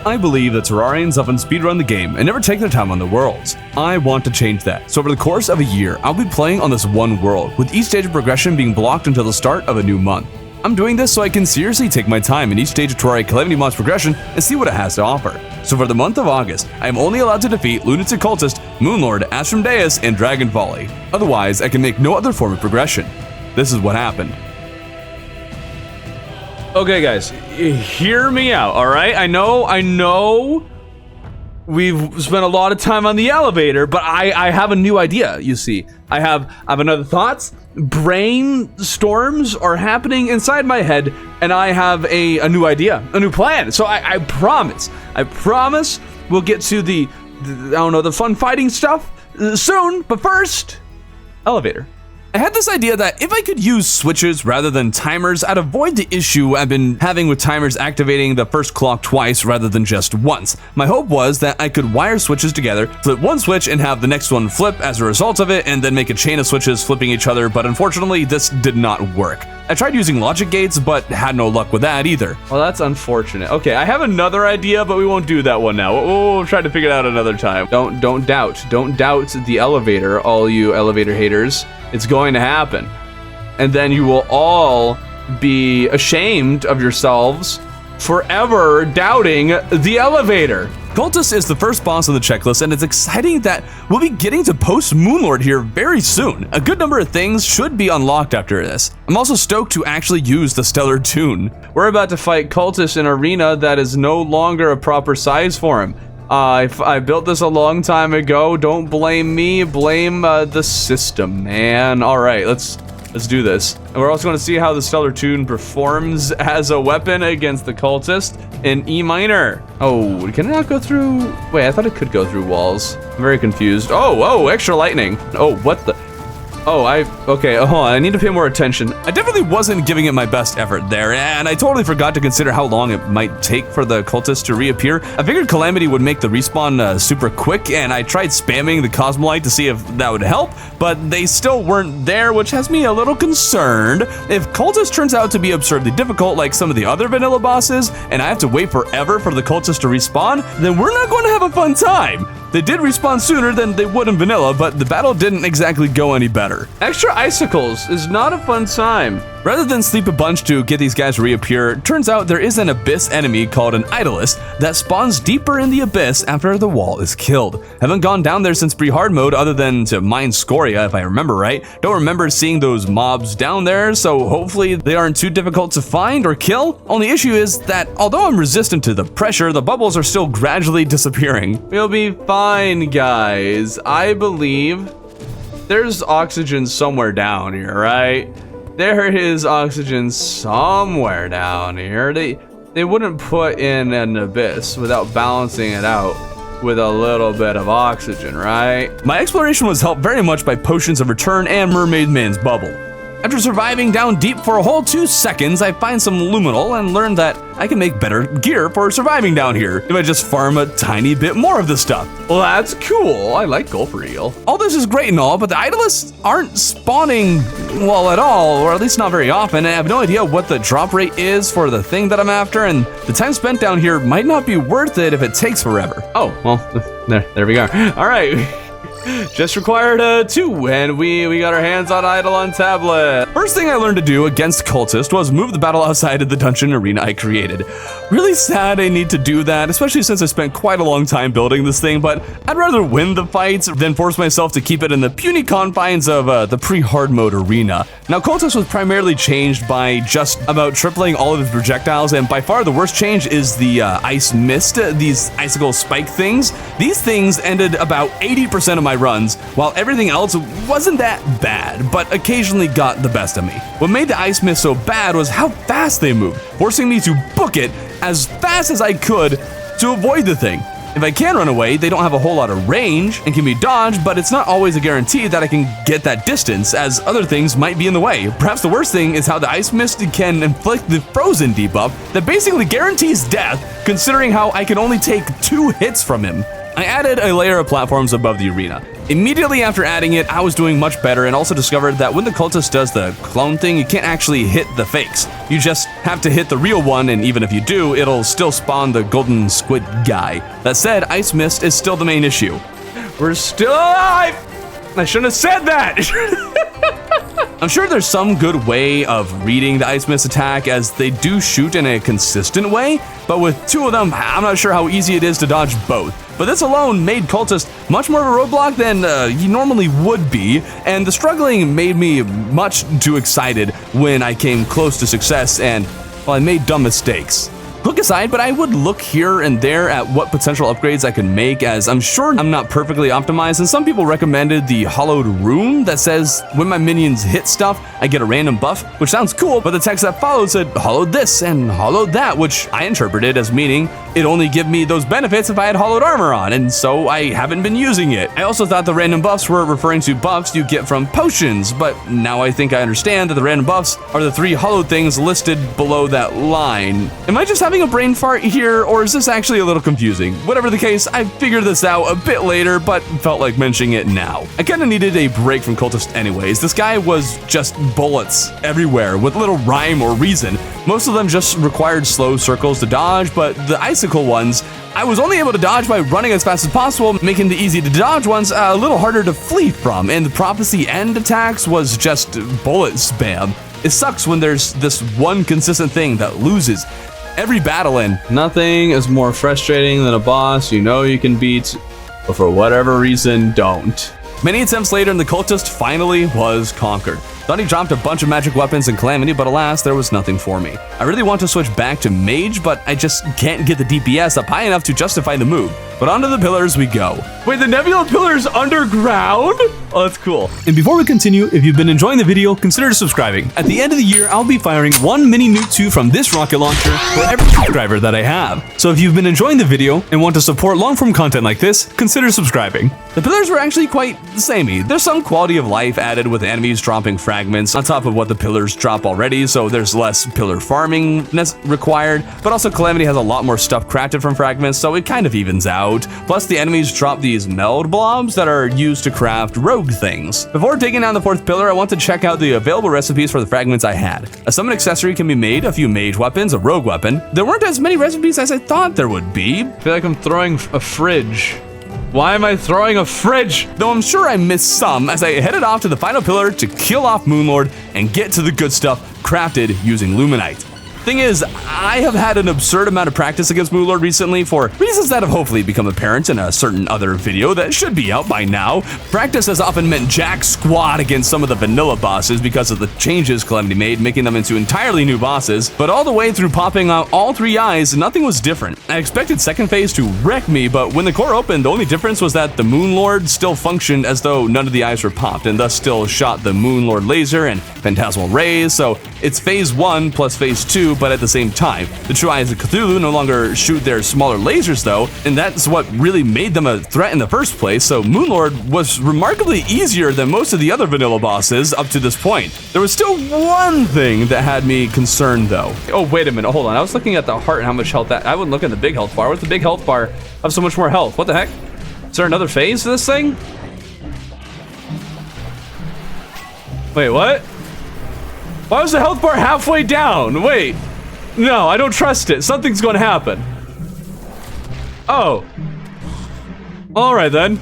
I believe that Terrarians often speedrun the game and never take their time on the worlds. I want to change that, so over the course of a year, I'll be playing on this one world, with each stage of progression being blocked until the start of a new month. I'm doing this so I can seriously take my time in each stage of Terraria Clamity mod's progression and see what it has to offer. So for the month of August, I am only allowed to defeat Lunatic Cultist, Moonlord, Astrum Aureus, and Dragonfolly. Otherwise, I can make no other form of progression. This is what happened. Okay guys, hear me out, alright? I know we've spent a lot of time on the elevator, but I have a new idea, you see. I have another thoughts. Brainstorms are happening inside my head, and I have a new idea, a new plan. So I promise we'll get to the fun fighting stuff soon, but first, elevator. I had this idea that if I could use switches rather than timers, I'd avoid the issue I've been having with timers activating the first clock twice rather than just once. My hope was that I could wire switches together, flip one switch and have the next one flip as a result of it, and then make a chain of switches flipping each other, but unfortunately this did not work. I tried using logic gates, but had no luck with that either. Well, that's unfortunate. Okay, I have another idea, but we won't do that one now. We'll try to figure it out another time. Don't doubt the elevator, all you elevator haters. It's going to happen. And then you will all be ashamed of yourselves forever doubting the elevator. Cultist is the first boss on the checklist, and it's exciting that we'll be getting to post Moonlord here very soon. A good number of things should be unlocked after this. I'm also stoked to actually use the Stellar Toon. We're about to fight Cultist in an arena that is no longer a proper size for him. I built this a long time ago. Don't blame me, blame the system, man. All right, let's do this. And we're also going to see how the Stellar Toon performs as a weapon against the Cultist in E minor. Oh, can it not go through? Wait, I thought it could go through walls. I'm very confused. Oh, extra lightning. Oh, what the? Okay, hold on, I need to pay more attention. I definitely wasn't giving it my best effort there, and I totally forgot to consider how long it might take for the Cultist to reappear. I figured Calamity would make the respawn super quick, and I tried spamming the Cosmolite to see if that would help, but they still weren't there, which has me a little concerned. If Cultist turns out to be absurdly difficult like some of the other vanilla bosses, and I have to wait forever for the Cultist to respawn, then we're not going to have a fun time. They did respawn sooner than they would in vanilla, but the battle didn't exactly go any better. Extra icicles is not a fun time. Rather than sleep a bunch to get these guys to reappear, it turns out there is an abyss enemy called an Idolist that spawns deeper in the abyss after the wall is killed. Haven't gone down there since pre-hard mode other than to mine Scoria, if I remember right. Don't remember seeing those mobs down there, so hopefully they aren't too difficult to find or kill. Only issue is that although I'm resistant to the pressure, the bubbles are still gradually disappearing. We'll be fine, guys. I believe there's oxygen somewhere down here, right? There is oxygen somewhere down here. They wouldn't put in an abyss without balancing it out with a little bit of oxygen, right? My exploration was helped very much by Potions of Return and Mermaid Man's Bubble. After surviving down deep for a whole 2 seconds, I find some luminol and learned that I can make better gear for surviving down here if I just farm a tiny bit more of the stuff. Well, that's cool. I like Gopher Eel. All this is great and all, but the Idolists aren't spawning, well, at all, or at least not very often, and I have no idea what the drop rate is for the thing that I'm after, and the time spent down here might not be worth it if it takes forever. Oh, well, there we go. All right. Just required 2, and we got our hands on Eidolon tablet. First thing I learned to do against Cultist was move the battle outside of the dungeon arena I created. Really sad I need to do that, especially since I spent quite a long time building this thing, but I'd rather win the fights than force myself to keep it in the puny confines of the pre-hard mode arena. Now, Cultist was primarily changed by just about tripling all of his projectiles, and by far the worst change is the ice mist, these icicle spike things. These things ended about 80% of my runs, while everything else wasn't that bad, but occasionally got the best of me. What made the ice mist so bad was how fast they moved, forcing me to book it as fast as I could to avoid the thing. If I can run away, they don't have a whole lot of range and can be dodged, but it's not always a guarantee that I can get that distance, as other things might be in the way. Perhaps the worst thing is how the Ice Mist can inflict the Frozen debuff that basically guarantees death, considering how I can only take 2 hits from him. I added a layer of platforms above the arena. Immediately after adding it, I was doing much better and also discovered that when the cultist does the clone thing, you can't actually hit the fakes. You just have to hit the real one, and even if you do, it'll still spawn the golden squid guy. That said, Ice Mist is still the main issue. We're still alive! I shouldn't have said that! I'm sure there's some good way of reading the Ice Mist attack, as they do shoot in a consistent way, but with two of them, I'm not sure how easy it is to dodge both. But this alone made Cultist much more of a roadblock than he normally would be, and the struggling made me much too excited when I came close to success and, well, I made dumb mistakes. Hook aside, but I would look here and there at what potential upgrades I could make, as I'm sure I'm not perfectly optimized, and some people recommended the hollowed rune that says when my minions hit stuff, I get a random buff, which sounds cool, but the text that followed said hollowed this and hollowed that, which I interpreted as meaning it only give me those benefits if I had hollowed armor on, and so I haven't been using it. I also thought the random buffs were referring to buffs you get from potions, but now I think I understand that the random buffs are the 3 hollowed things listed below that line. Am I just having a brain fart here, or is this actually a little confusing? Whatever the case, I figured this out a bit later, but felt like mentioning it now. I kinda needed a break from Cultist anyways. This guy was just bullets everywhere with little rhyme or reason. Most of them just required slow circles to dodge, but the icicle ones, I was only able to dodge by running as fast as possible, making the easy to dodge ones a little harder to flee from, and the prophecy end attacks was just bullet spam. It sucks when there's this one consistent thing that loses every battle, and nothing is more frustrating than a boss you know you can beat, but for whatever reason don't. Many attempts later, and the cultist finally was conquered. Thought he dropped a bunch of magic weapons in Calamity, but alas, there was nothing for me. I really want to switch back to Mage, but I just can't get the DPS up high enough to justify the move. But onto the pillars we go. Wait, the Nebula Pillar's underground? Oh, that's cool. And before we continue, if you've been enjoying the video, consider subscribing. At the end of the year, I'll be firing 1 mini Nuke 2 from this rocket launcher for every subscriber that I have. So if you've been enjoying the video and want to support long-form content like this, consider subscribing. The pillars were actually quite samey. There's some quality of life added with enemies dropping fragments on top of what the pillars drop already, so there's less pillar farming required, but also Calamity has a lot more stuff crafted from fragments, so it kind of evens out. Plus, the enemies drop these meld blobs that are used to craft rogue things. Before taking down the 4th pillar, I want to check out the available recipes for the fragments I had. A summon accessory can be made, a few mage weapons, a rogue weapon. There weren't as many recipes as I thought there would be. I feel like I'm throwing a fridge. Why am I throwing a fridge? Though I'm sure I missed some as I headed off to the final pillar to kill off Moonlord and get to the good stuff crafted using Luminite. Thing is, I have had an absurd amount of practice against Moonlord recently for reasons that have hopefully become apparent in a certain other video that should be out by now. Practice has often meant jack squat against some of the vanilla bosses because of the changes Calamity made, making them into entirely new bosses, but all the way through popping out all 3 eyes, nothing was different. I expected second phase to wreck me, but when the core opened, the only difference was that the Moonlord still functioned as though none of the eyes were popped, and thus still shot the Moonlord laser and phantasmal rays, so it's phase 1 plus phase 2, but at the same time. The true eyes of Cthulhu no longer shoot their smaller lasers though, and that's what really made them a threat in the first place, so Moonlord was remarkably easier than most of the other vanilla bosses up to this point. There was still one thing that had me concerned though. Oh, wait a minute, hold on. I was looking at the heart and how much health that, I wouldn't look at the big health bar. What's the big health bar have so much more health? What the heck? Is there another phase to this thing? Wait, what? Why was the health bar halfway down? Wait. No, I don't trust it. Something's going to happen. Oh. All right, then.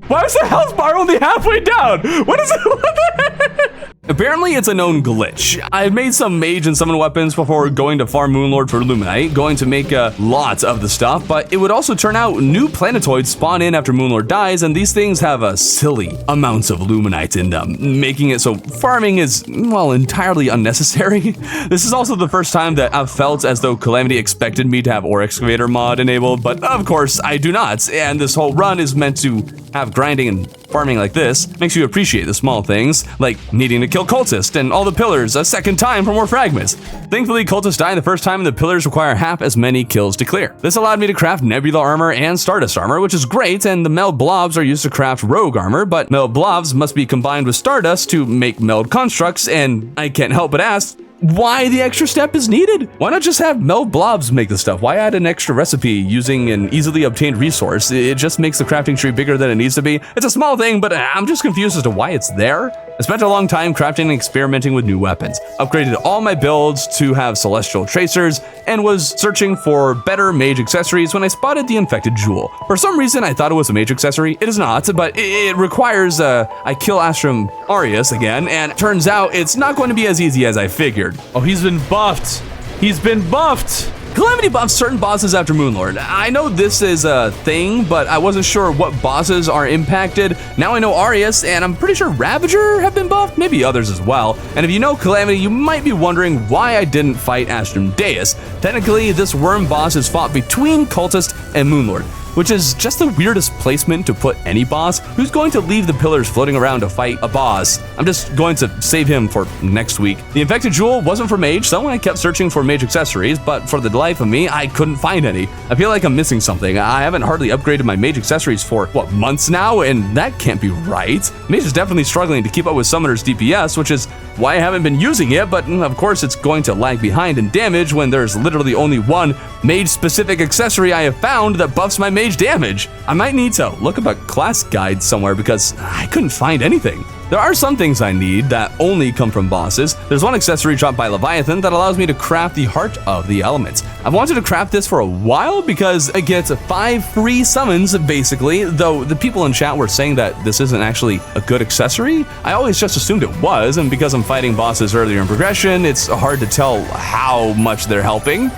Why is the health bar only halfway down? What is it? What the heck? Apparently, it's a known glitch. I've made some mage and summon weapons before going to farm Moonlord for Luminite, going to make lots of the stuff, but it would also turn out new planetoids spawn in after Moonlord dies, and these things have a silly amounts of Luminite in them, making it so farming is, well, entirely unnecessary. This is also the first time that I've felt as though Calamity expected me to have Ore Excavator mod enabled, but of course I do not, and this whole run is meant to have grinding and farming like this. Makes you appreciate the small things, like needing to kill Cultist and all the pillars a second time for more fragments. Thankfully, Cultists die the first time and the pillars require half as many kills to clear. This allowed me to craft Nebula Armor and Stardust Armor, which is great, and the Meld Blobs are used to craft Rogue Armor, but Meld Blobs must be combined with Stardust to make Meld Constructs, and I can't help but ask, why the extra step is needed. Why not just have Mel Blobs make the stuff? Why add an extra recipe using an easily obtained resource? It just makes the crafting tree bigger than it needs to be. It's a small thing, but I'm just confused as to why it's there. I spent a long time crafting and experimenting with new weapons, upgraded all my builds to have celestial tracers, and was searching for better mage accessories when I spotted the infected jewel. For some reason, I thought it was a mage accessory. It is not, but it requires I kill Astrum Aureus again, and it turns out it's not going to be as easy as I figured. Oh, he's been buffed. He's been buffed. Calamity buffs certain bosses after Moonlord. I know this is a thing, but I wasn't sure what bosses are impacted. Now I know Aureus, and I'm pretty sure Ravager have been buffed, maybe others as well. And if you know Calamity, you might be wondering why I didn't fight Astrum Deus. Technically, this worm boss is fought between Cultist and Moonlord, which is just the weirdest placement to put any boss. Who's going to leave the pillars floating around to fight a boss? I'm just going to save him for next week. The infected jewel wasn't for mage, so I kept searching for mage accessories, but for the life of me, I couldn't find any. I feel like I'm missing something. I haven't hardly upgraded my mage accessories for, what, months now? And that can't be right. Mage is definitely struggling to keep up with Summoner's DPS, which is why I haven't been using it, but of course it's going to lag behind in damage when there's literally only one mage-specific accessory I have found that buffs my mage damage. I might need to look up a class guide somewhere because I couldn't find anything. There are some things I need that only come from bosses. There's one accessory dropped by Leviathan that allows me to craft the Heart of the Elements. I've wanted to craft this for a while because it gets 5 free summons basically, though the people in chat were saying that this isn't actually a good accessory. I always just assumed it was, and because I'm fighting bosses earlier in progression, it's hard to tell how much they're helping.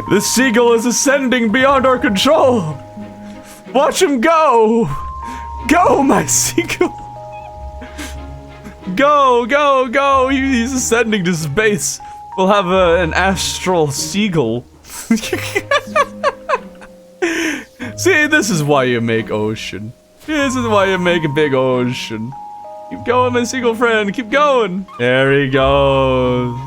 The seagull is ascending beyond our control. Watch him go! Go, my seagull! Go, go, go! He's ascending to space. We'll have an astral seagull. See, this is why you make ocean. This is why you make a big ocean. Keep going, my seagull friend. Keep going. There he goes.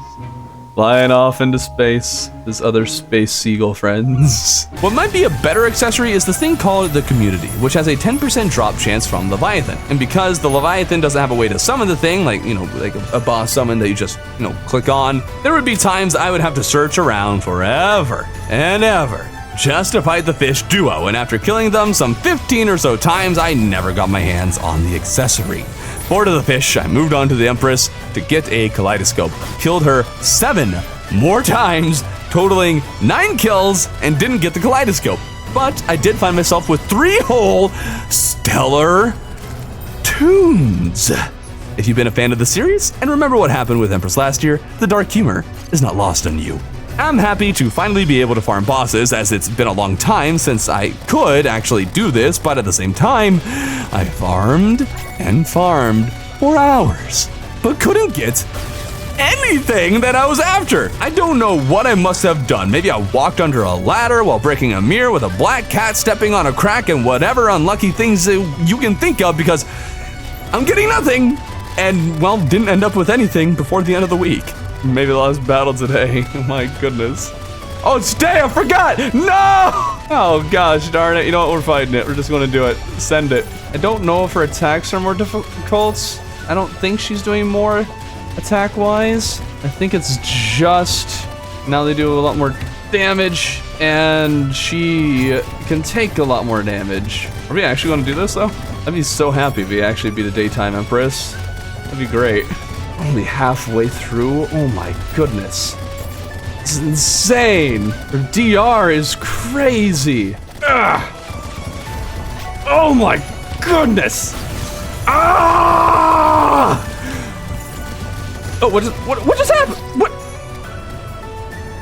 Flying off into space, his other space seagull friends. What might be a better accessory is this thing called the Community, which has a 10% drop chance from Leviathan. And because the Leviathan doesn't have a way to summon the thing, like, like a boss summon that you just, click on, there would be times I would have to search around forever and ever just to fight the fish duo. And after killing them some 15 or so times, I never got my hands on the accessory. Bored of the fish, I moved on to the Empress to get a kaleidoscope. Killed her 7 more times, totaling 9 kills, and didn't get the kaleidoscope. But I did find myself with 3 whole stellar tunes. If you've been a fan of the series and remember what happened with Empress last year, the dark humor is not lost on you. I'm happy to finally be able to farm bosses, as it's been a long time since I could actually do this, but at the same time, I farmed and farmed for hours, but couldn't get anything that I was after. I don't know what I must have done. Maybe I walked under a ladder while breaking a mirror with a black cat stepping on a crack and whatever unlucky things you can think of, because I'm getting nothing and, well, didn't end up with anything before the end of the week. Maybe the last battle today. Oh my goodness. Oh, it's day, I forgot! No! Oh gosh, darn it. You know what, we're fighting it. We're just gonna do it. Send it. I don't know if her attacks are more difficult. I don't think she's doing more attack-wise. I think it's just, now they do a lot more damage, and she can take a lot more damage. Are we actually gonna do this though? I'd be so happy if we actually beat a daytime Empress. That'd be great. Only halfway through? Oh my goodness. This is insane. Her DR is crazy. Ugh. Oh my goodness. Ah! Oh, what just happened? What?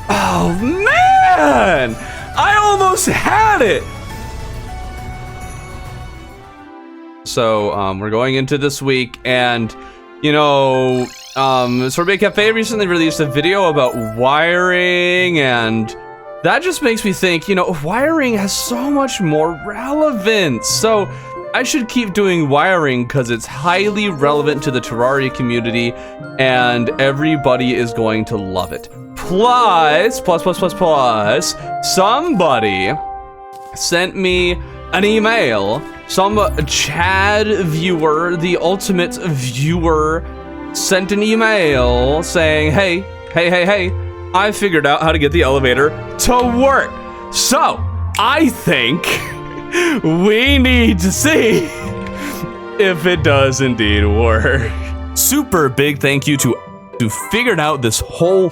Oh man! I almost had it. So we're going into this week, and Sorbet Cafe recently released a video about wiring, and that just makes me think, wiring has so much more relevance. So I should keep doing wiring because it's highly relevant to the Terraria community, and everybody is going to love it. Plus, somebody sent me an email. Some Chad viewer, the ultimate viewer, sent an email saying, hey, I figured out how to get the elevator to work. So, I think we need to see if it does indeed work. Super big thank you to who figured out this whole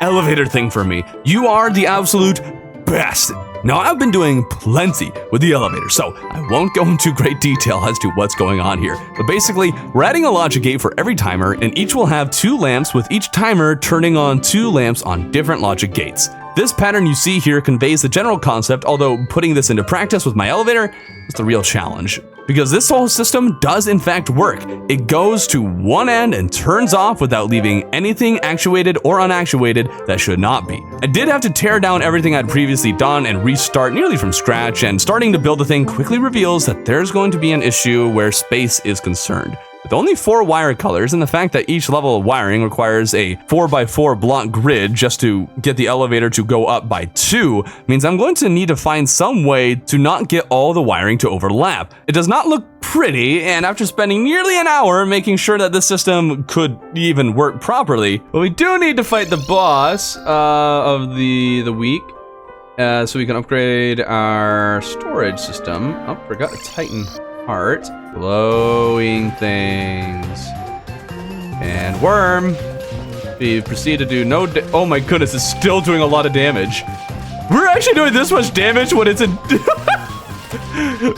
elevator thing for me. You are the absolute best. Now, I've been doing plenty with the elevator, so I won't go into great detail as to what's going on here. But basically, we're adding a logic gate for every timer, and each will have 2 lamps, with each timer turning on 2 lamps on different logic gates. This pattern you see here conveys the general concept, although putting this into practice with my elevator is the real challenge. Because this whole system does in fact work. It goes to one end and turns off without leaving anything actuated or unactuated that should not be. I did have to tear down everything I'd previously done and restart nearly from scratch, and starting to build the thing quickly reveals that there's going to be an issue where space is concerned. With only 4 wire colors and the fact that each level of wiring requires a 4x4 block grid just to get the elevator to go up by 2, means I'm going to need to find some way to not get all the wiring to overlap. It does not look pretty, and after spending nearly an hour making sure that this system could even work properly, but we do need to fight the boss of the week. So we can upgrade our storage system. Oh, forgot a Titan heart. Glowing things. And worm. We proceed to do no oh my goodness, it's still doing a lot of damage. We're actually doing this much damage when it's in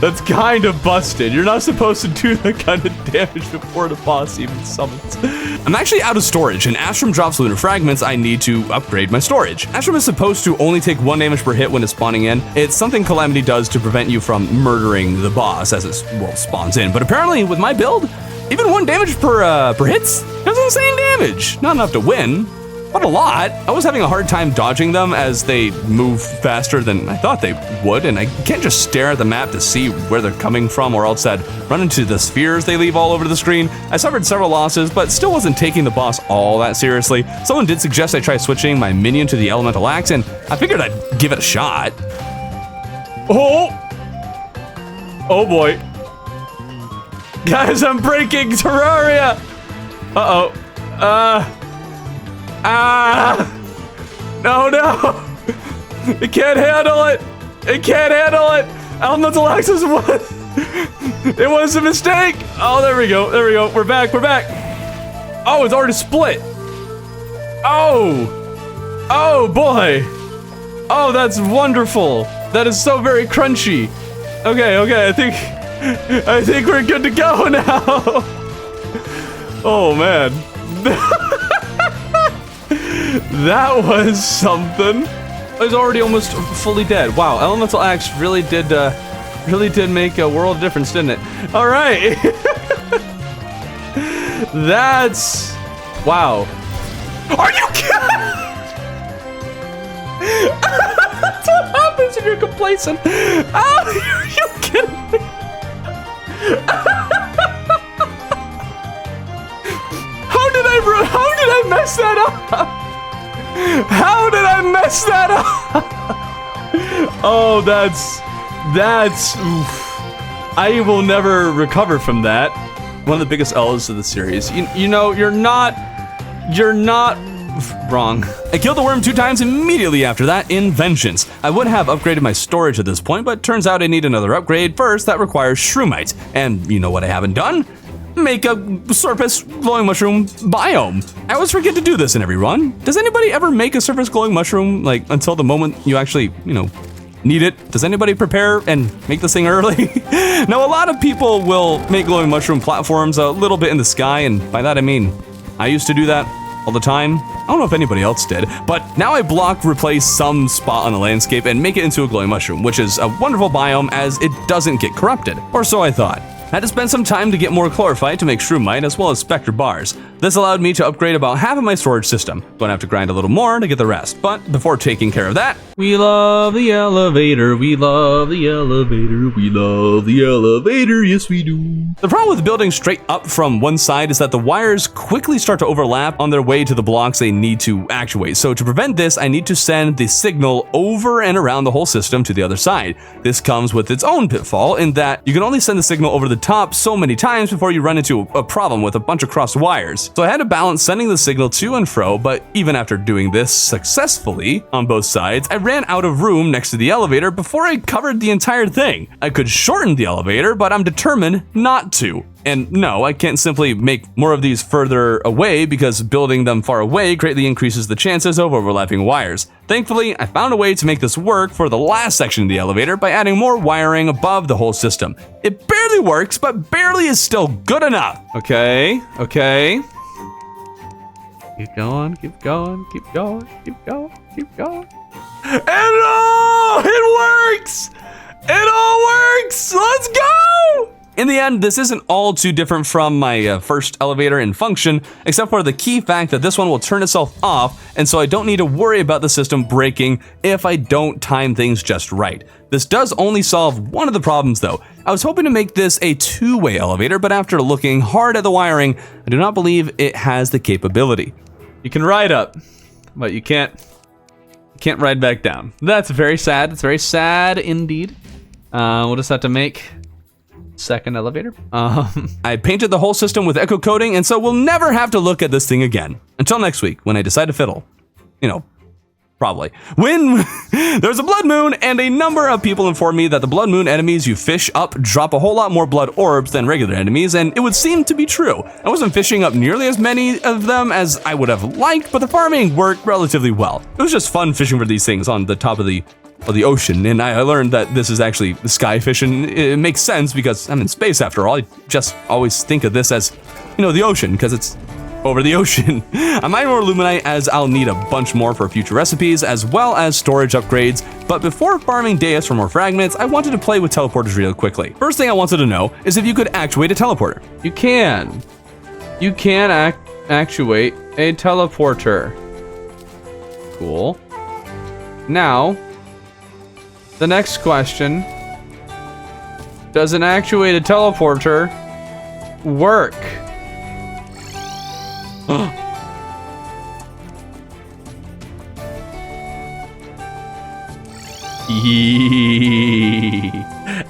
That's kind of busted. You're not supposed to do that kind of damage before the boss even summons. I'm actually out of storage, and Astrum drops lunar fragments. I need to upgrade my storage. Astrum is supposed to only take 1 damage per hit when it's spawning in. It's something Calamity does to prevent you from murdering the boss as it spawns in. But apparently, with my build, even 1 damage per hits, that's insane damage. Not enough to win, but a lot. I was having a hard time dodging them as they move faster than I thought they would, and I can't just stare at the map to see where they're coming from, or else I'd run into the spheres they leave all over the screen. I suffered several losses, but still wasn't taking the boss all that seriously. Someone did suggest I try switching my minion to the elemental axe, and I figured I'd give it a shot. Oh boy. Guys, I'm breaking Terraria! Uh-oh. No! It can't handle it! It can't handle it! Elemental Axis was... It was a mistake! Oh, there we go. We're back. Oh, it's already split. Oh boy. Oh, that's wonderful. That is so very crunchy. Okay, I think we're good to go now. Oh man. That was something. I was already almost fully dead. Wow, Elemental Axe really did make a world of difference, didn't it? All right. That's... Wow. Are you kidding? That's what happens if you're complacent. Are you kidding me? How did I mess that up? How did I mess that up? Oh, that's oof. I will never recover from that. One of the biggest L's of the series. You know, you're not wrong. I killed the worm 2 times immediately after that in vengeance. I would have upgraded my storage at this point, but turns out I need another upgrade first that requires shroomite. And you know what I haven't done? Make a surface glowing mushroom biome. I always forget to do this in every run. Does anybody ever make a surface glowing mushroom, like, until the moment you actually, need it? Does anybody prepare and make this thing early? Now, a lot of people will make glowing mushroom platforms a little bit in the sky, and by that I mean, I used to do that all the time. I don't know if anybody else did, but now I replace some spot on the landscape and make it into a glowing mushroom, which is a wonderful biome as it doesn't get corrupted, or so I thought. Had to spend some time to get more chlorophyte to make shroomite as well as spectre bars. This allowed me to upgrade about half of my storage system. Gonna have to grind a little more to get the rest, but before taking care of that, we love the elevator, we love the elevator, we love the elevator, yes we do. The problem with building straight up from one side is that the wires quickly start to overlap on their way to the blocks they need to actuate. So to prevent this, I need to send the signal over and around the whole system to the other side. This comes with its own pitfall in that you can only send the signal over the top so many times before you run into a problem with a bunch of crossed wires. So I had to balance sending the signal to and fro, but even after doing this successfully on both sides, I ran out of room next to the elevator before I covered the entire thing. I could shorten the elevator, but I'm determined not to. And no, I can't simply make more of these further away because building them far away greatly increases the chances of overlapping wires. Thankfully, I found a way to make this work for the last section of the elevator by adding more wiring above the whole system. It barely works, but barely is still good enough. Okay. Keep going, keep going, keep going, keep going, keep going. And oh, it works! It all works! Let's go! In the end, this isn't all too different from my first elevator in function, except for the key fact that this one will turn itself off, and so I don't need to worry about the system breaking if I don't time things just right. This does only solve one of the problems though. I was hoping to make this a two-way elevator, but after looking hard at the wiring, I do not believe it has the capability. You can ride up, but you can't ride back down. That's very sad. It's very sad indeed. We'll just have to make second elevator. I painted the whole system with echo coating, and so we'll never have to look at this thing again. Until next week, when I decide to fiddle. You know, probably. When there's a blood moon, and a number of people informed me that the blood moon enemies you fish up drop a whole lot more blood orbs than regular enemies, and it would seem to be true. I wasn't fishing up nearly as many of them as I would have liked, but the farming worked relatively well. It was just fun fishing for these things on the top of the ocean, and I learned that this is actually the sky fish, and it makes sense because I'm in space after all. I just always think of this as, you know, the ocean, because it's over the ocean. I mine more Luminite as I'll need a bunch more for future recipes, as well as storage upgrades, but before farming Deus for more fragments, I wanted to play with teleporters real quickly. First thing I wanted to know is if you could actuate a teleporter. You can actuate a teleporter. Cool. Now, the next question, does an actuated teleporter work?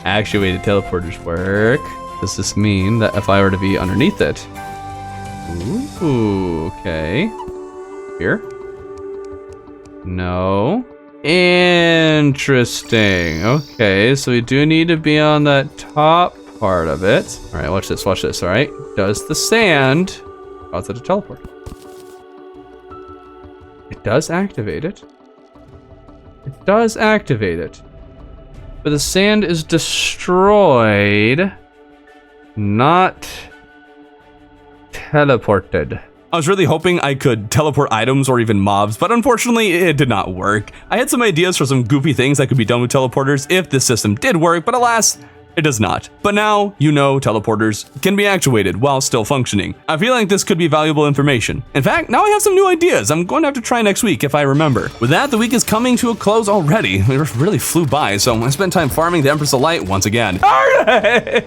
Actuated teleporters work. Does this mean that if I were to be underneath it? Ooh, okay. Here? No. Interesting. Okay, so we do need to be on that top part of it. All right, watch this, all right? Does the sand cause it to teleport? It does activate it. It does activate it. But the sand is destroyed, not teleported. I was really hoping I could teleport items or even mobs, but unfortunately it did not work. I had some ideas for some goofy things that could be done with teleporters if this system did work, but alas, it does not. But now, you know, teleporters can be actuated while still functioning. I feel like this could be valuable information. In fact, now I have some new ideas I'm going to have to try next week if I remember. With that, the week is coming to a close already. It really flew by, so I spent time farming the Empress of Light once again. Alright!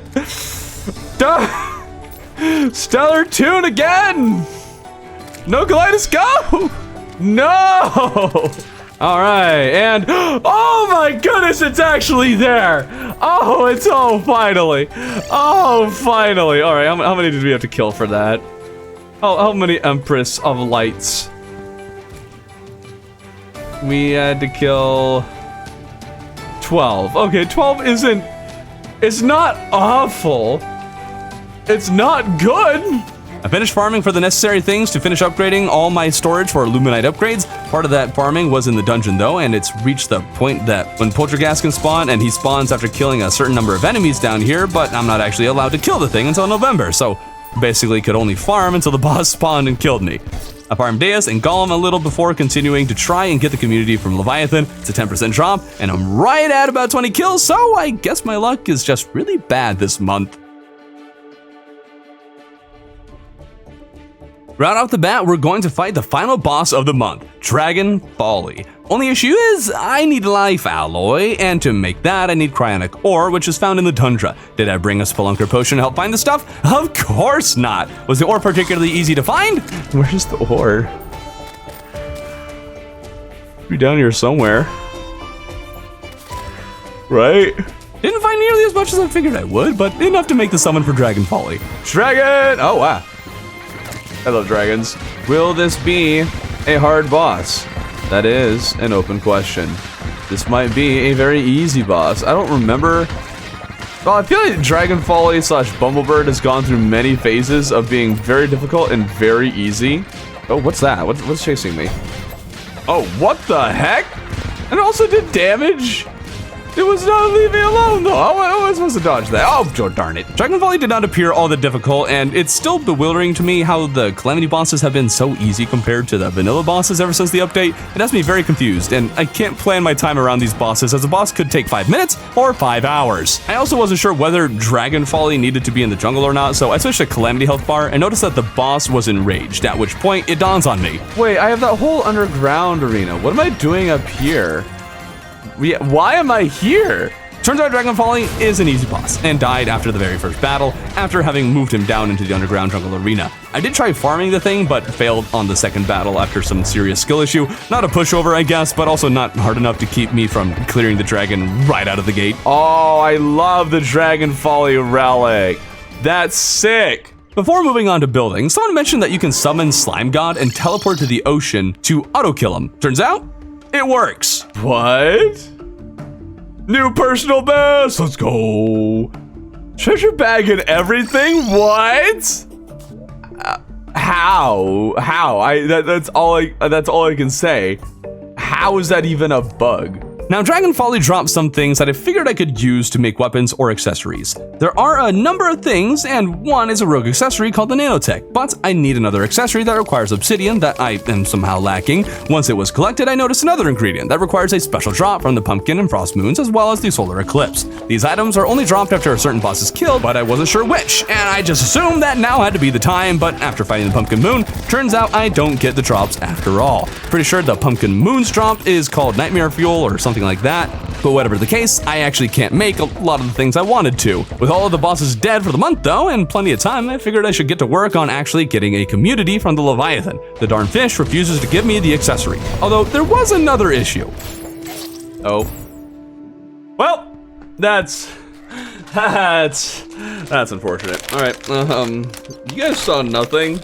Stellar Tune again! No Kaleidoscope! No! All right, and oh my goodness, it's actually there! Finally! Oh, finally! All right, how many did we have to kill for that? How many Empress of Lights? We had to kill 12. Okay, 12 isn't. It's not awful. It's not good. I finished farming for the necessary things to finish upgrading all my storage for Luminite upgrades. Part of that farming was in the dungeon though, and it's reached the point that when Poltergeist can spawn, and he spawns after killing a certain number of enemies down here, but I'm not actually allowed to kill the thing until November, so basically could only farm until the boss spawned and killed me. I farmed Deus and Golem a little before continuing to try and get the community from Leviathan. It's a 10% drop, and I'm right at about 20 kills, so I guess my luck is just really bad this month. Right off the bat, we're going to fight the final boss of the month, Dragonfolly. Only issue is, I need life alloy, and to make that, I need cryonic ore, which is found in the tundra. Did I bring a spelunker potion to help find the stuff? Of course not! Was the ore particularly easy to find? Where's the ore? Be down here somewhere. Right? Didn't find nearly as much as I figured I would, but enough to make the summon for Dragonfolly. Dragon! Oh, wow. I love dragons. Will this be a hard boss? That is an open question. This might be a very easy boss. I don't remember. Well, I feel like Dragonfolly / Bumblebird has gone through many phases of being very difficult and very easy. Oh, what's that? What's chasing me? Oh, what the heck? And it also did damage? It was not leave me alone though. How am I supposed to dodge that? Oh, darn it. Dragonfolly did not appear all that difficult, and it's still bewildering to me how the Calamity bosses have been so easy compared to the vanilla bosses ever since the update. It has me very confused, and I can't plan my time around these bosses, as a boss could take 5 minutes or 5 hours. I also wasn't sure whether Dragonfolly needed to be in the jungle or not, so I switched to Calamity health bar and noticed that the boss was enraged, at which point it dawns on me. Wait, I have that whole underground arena. What am I doing up here? Why am I here? Turns out Dragonfolly is an easy boss, and died after the very first battle, after having moved him down into the underground jungle arena. I did try farming the thing, but failed on the second battle after some serious skill issue. Not a pushover, I guess, but also not hard enough to keep me from clearing the dragon right out of the gate. Oh, I love the Dragonfolly relic. That's sick. Before moving on to building, someone mentioned that you can summon Slime God and teleport to the ocean to auto-kill him. Turns out, it works. What? New personal best. Let's go. Treasure bag and everything. What? How? That's all I can say. How is that even a bug? Now, Dragonfolly dropped some things that I figured I could use to make weapons or accessories. There are a number of things, and one is a rogue accessory called the Nanotech, but I need another accessory that requires obsidian that I am somehow lacking. Once it was collected, I noticed another ingredient that requires a special drop from the pumpkin and frost moons, as well as the solar eclipse. These items are only dropped after a certain boss is killed, but I wasn't sure which, and I just assumed that now had to be the time, but after fighting the pumpkin moon, turns out I don't get the drops after all. Pretty sure the pumpkin moon's drop is called nightmare fuel or something like that, but whatever the case, I actually can't make a lot of the things I wanted to. With all of the bosses dead for the month though, and plenty of time, I figured I should get to work on actually getting a community from the Leviathan. The darn fish refuses to give me the accessory. Although there was another issue. Oh. Well, that's unfortunate. All right, you guys saw nothing.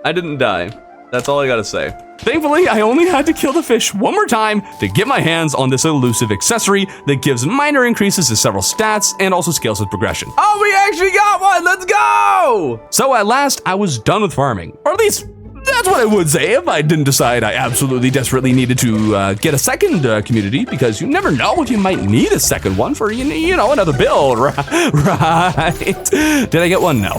I didn't die. That's all I gotta say. Thankfully, I only had to kill the fish one more time to get my hands on this elusive accessory that gives minor increases to several stats and also scales with progression. Oh, we actually got one! Let's go! So at last, I was done with farming. Or at least, that's what I would say if I didn't decide I absolutely desperately needed to get a second community, because you never know if you might need a second one for, you know, another build, right? Did I get one? No.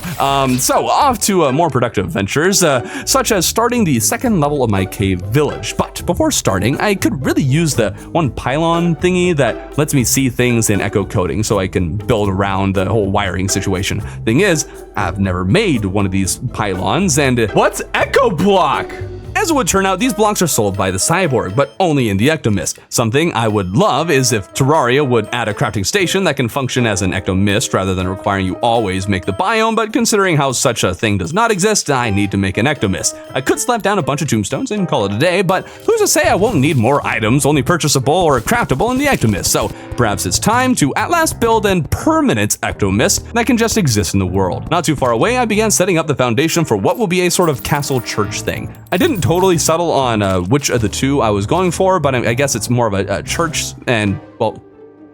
So off to more productive ventures, such as starting the second level of my cave village. But before starting, I could really use the one pylon thingy that lets me see things in echo coding so I can build around the whole wiring situation. Thing is, I've never made one of these pylons, and what's echo block? As it would turn out, these blocks are sold by the Cyborg, but only in the Ectomist. Something I would love is if Terraria would add a crafting station that can function as an Ectomist rather than requiring you always make the biome, but considering how such a thing does not exist, I need to make an Ectomist. I could slap down a bunch of tombstones and call it a day, but who's to say I won't need more items only purchasable or craftable in the Ectomist, so perhaps it's time to at last build a permanent Ectomist that can just exist in the world. Not too far away, I began setting up the foundation for what will be a sort of castle church thing. I didn't totally settle on which of the two I was going for, but I guess it's more of a church and, well,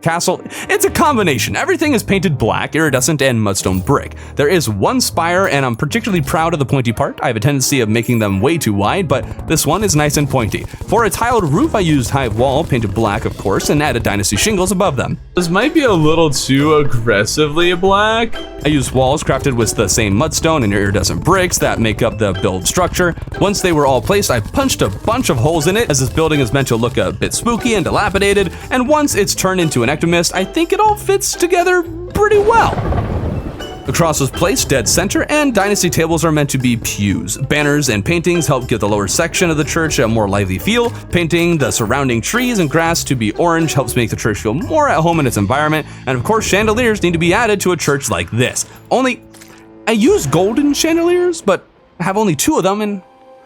castle. It's a combination. Everything is painted black, iridescent, and mudstone brick. There is one spire, and I'm particularly proud of the pointy part. I have a tendency of making them way too wide, but this one is nice and pointy. For a tiled roof, I used Hive wall, painted black, of course, and added dynasty shingles above them. This might be a little too aggressively black. I used walls crafted with the same mudstone and iridescent bricks that make up the build structure. Once they were all placed, I punched a bunch of holes in it, as this building is meant to look a bit spooky and dilapidated, and once it's turned into an Ectomist, I think it all fits together pretty well. The cross was placed dead center, and dynasty tables are meant to be pews. Banners and paintings help give the lower section of the church a more lively feel. Painting the surrounding trees and grass to be orange helps make the church feel more at home in its environment. And of course, chandeliers need to be added to a church like this. Only, I use golden chandeliers, but I have only 2 of them, and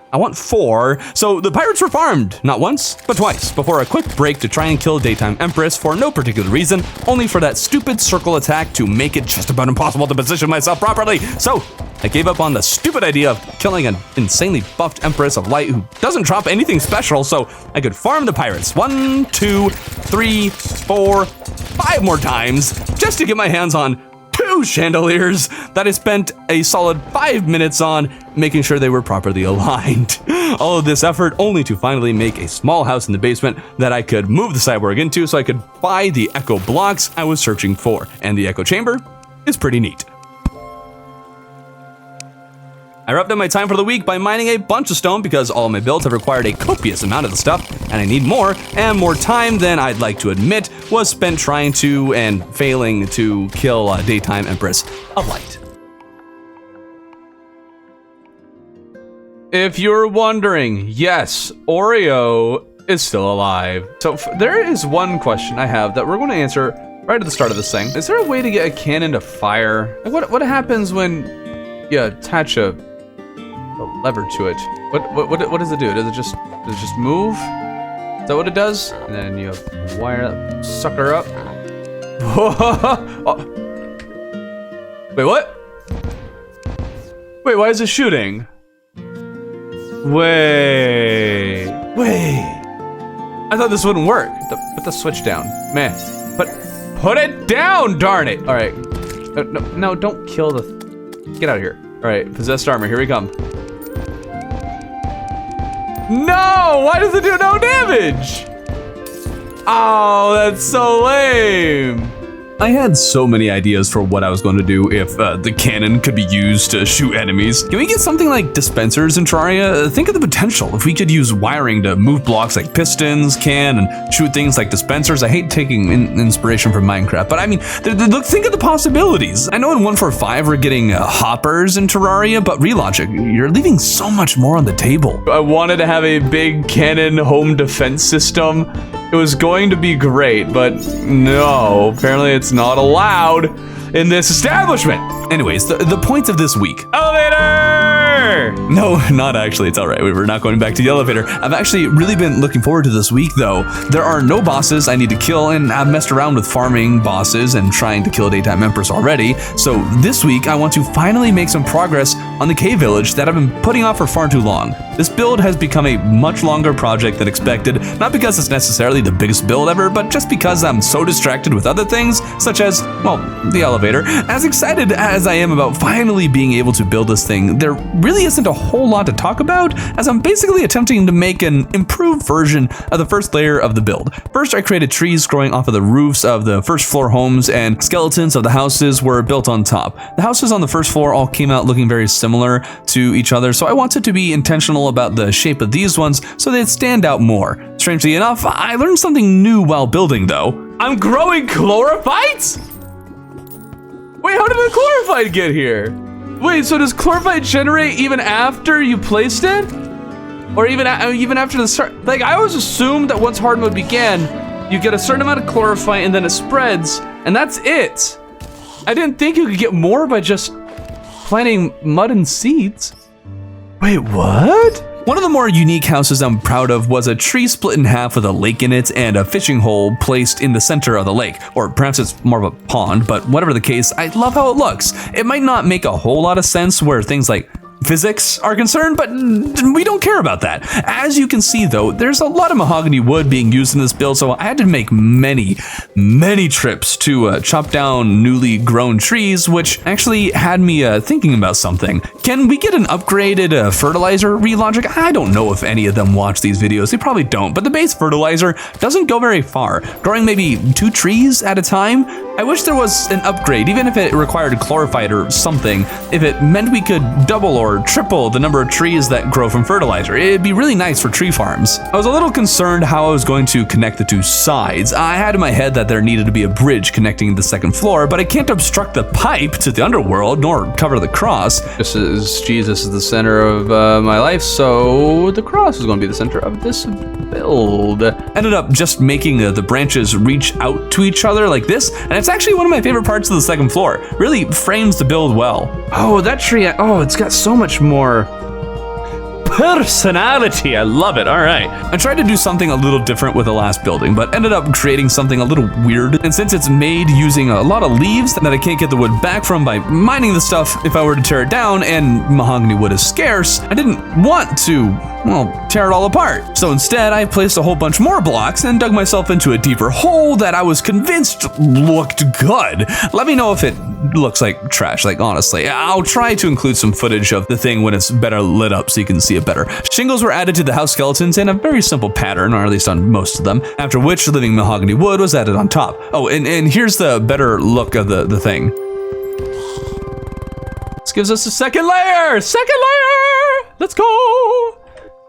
I want 4, so the pirates were farmed, not once, but twice, before a quick break to try and kill Daytime Empress for no particular reason, only for that stupid circle attack to make it just about impossible to position myself properly. So I gave up on the stupid idea of killing an insanely buffed Empress of Light who doesn't drop anything special, so I could farm the pirates 1, 2, 3, 4, 5 more times just to get my hands on 2 chandeliers that I spent a solid 5 minutes on making sure they were properly aligned. All of this effort only to finally make a small house in the basement that I could move the cyborg into so I could buy the echo blocks I was searching for. And the echo chamber is pretty neat. I wrapped up my time for the week by mining a bunch of stone because all of my builds have required a copious amount of the stuff, and I need more, and more time than I'd like to admit was spent trying to and failing to kill Daytime Empress of Light. If you're wondering, yes, Oreo is still alive. So there is one question I have that we're going to answer right at the start of this thing. Is there a way to get a cannon to fire? Like what happens when you attach a lever to it? What does it do? Does it just move? Is that what it does? And then you wire that sucker up. Oh. Wait, what? Wait, why is it shooting? Wait. I thought this wouldn't work. Put the switch down. Man, put it down, darn it. All right. No, don't kill the... Get out of here. All right, possessed armor, here we come. No, why does it do no damage? Oh, that's so lame. I had so many ideas for what I was going to do if the cannon could be used to shoot enemies. Can we get something like dispensers in Terraria? Think of the potential if we could use wiring to move blocks like pistons can and shoot things like dispensers. I hate taking inspiration from Minecraft, but I mean, look, think of the possibilities. I know in 1.4.5 we're getting hoppers in Terraria, but Relogic, you're leaving so much more on the table. I wanted to have a big cannon home defense system. It was going to be great, but no, apparently it's not allowed in this establishment. Anyways, the point of this week. Elevator! No, not actually, it's all right. We're not going back to the elevator. I've actually really been looking forward to this week though. There are no bosses I need to kill, and I've messed around with farming bosses and trying to kill Daytime Empress already. So this week I want to finally make some progress on the cave village that I've been putting off for far too long. This build has become a much longer project than expected, not because it's necessarily the biggest build ever, but just because I'm so distracted with other things, such as, well, the elevator. As excited as I am about finally being able to build this thing, there really isn't a whole lot to talk about, as I'm basically attempting to make an improved version of the first layer of the build. First, I created trees growing off of the roofs of the first floor homes, and skeletons of the houses were built on top. The houses on the first floor all came out looking very similar to each other, so I wanted to be intentional about the shape of these ones so they'd stand out more. Strangely enough, I learned something new while building though. I'm growing chlorophytes? Wait, how did the chlorophyte get here? Wait, so does chlorophyte generate even after you placed it? Or even after the start? Like, I always assumed that once hard mode began, you get a certain amount of chlorophyte and then it spreads, and that's it. I didn't think you could get more by just planting mud and seeds. Wait, what? One of the more unique houses I'm proud of was a tree split in half with a lake in it and a fishing hole placed in the center of the lake. Or perhaps it's more of a pond, but whatever the case, I love how it looks. It might not make a whole lot of sense where things like physics are concerned, but we don't care about that. As you can see though, there's a lot of mahogany wood being used in this build, so I had to make many trips to chop down newly grown trees, which actually had me thinking about something. Can we get an upgraded fertilizer Relogic? I don't know if any of them watch these videos, they probably don't, but the base fertilizer doesn't go very far. Growing maybe 2 trees at a time I wish there was an upgrade, even if it required chlorophyte or something, if it meant we could double or triple the number of trees that grow from fertilizer. It'd be really nice for tree farms. I was a little concerned how I was going to connect the two sides. I had in my head that there needed to be a bridge connecting the second floor, but I can't obstruct the pipe to the underworld nor cover the cross. Jesus is the center of my life, so the cross is going to be the center of this build. Ended up just making the branches reach out to each other like this, and it's actually one of my favorite parts of the second floor. Really frames the build well. Oh, that tree, oh, it's got so much more personality. I love it. All right. I tried to do something a little different with the last building, but ended up creating something a little weird. And since it's made using a lot of leaves that I can't get the wood back from by mining the stuff if I were to tear it down, and mahogany wood is scarce, I didn't want to, well, tear it all apart. So instead, I placed a whole bunch more blocks and dug myself into a deeper hole that I was convinced looked good. Let me know if it looks like trash, like honestly. I'll try to include some footage of the thing when it's better lit up so you can see it better. Shingles were added to the house skeletons in a very simple pattern, or at least on most of them, after which living mahogany wood was added on top. Oh, and here's the better look of the thing. This gives us a second layer! Second layer! Let's go!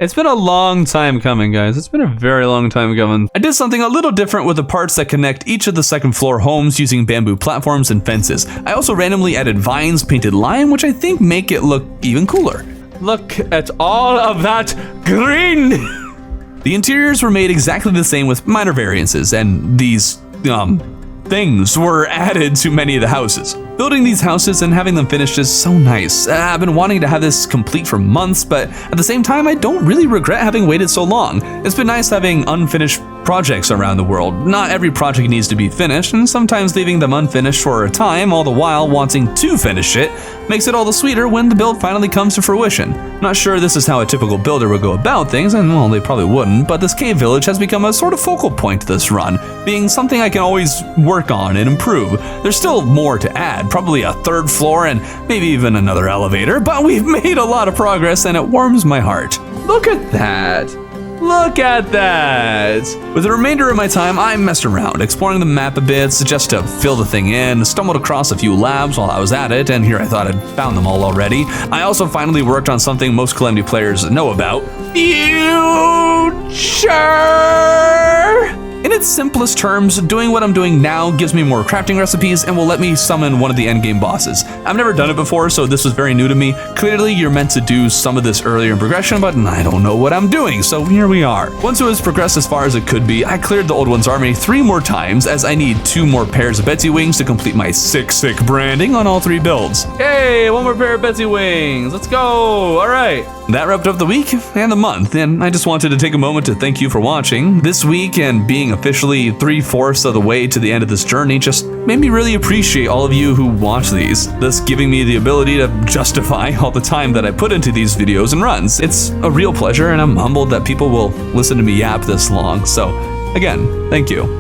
It's been a long time coming, guys. It's been a very long time coming. I did something a little different with the parts that connect each of the second floor homes using bamboo platforms and fences. I also randomly added vines painted lime, which I think make it look even cooler. Look at all of that green! The interiors were made exactly the same with minor variances, and these, things were added to many of the houses. Building these houses and having them finished is so nice. I've been wanting to have this complete for months, but at the same time, I don't really regret having waited so long. It's been nice having unfinished projects around the world. Not every project needs to be finished, and sometimes leaving them unfinished for a time, all the while wanting to finish it, makes it all the sweeter when the build finally comes to fruition. Not sure this is how a typical builder would go about things, and well, they probably wouldn't, but this cave village has become a sort of focal point to this run, being something I can always work on and improve. There's still more to add, probably a third floor and maybe even another elevator, but we've made a lot of progress and it warms my heart. Look at that. Look at that! With the remainder of my time, I messed around, exploring the map a bit just to fill the thing in, stumbled across a few labs while I was at it, and here I thought I'd found them all already. I also finally worked on something most Calamity players know about. Future! In its simplest terms, doing what I'm doing now gives me more crafting recipes and will let me summon one of the endgame bosses. I've never done it before, so this was very new to me. Clearly, you're meant to do some of this earlier in progression, but I don't know what I'm doing, so here we are. Once it was progressed as far as it could be, I cleared the Old One's army 3 more times, as I need 2 more pairs of Betsy Wings to complete my sick branding on all 3 builds. Hey, 1 more pair of Betsy Wings, let's go, all right. That wrapped up the week and the month, and I just wanted to take a moment to thank you for watching. This week and being officially 3/4 of the way to the end of this journey just made me really appreciate all of you who watch these, thus giving me the ability to justify all the time that I put into these videos and runs. It's a real pleasure, and I'm humbled that people will listen to me yap this long, so again, thank you.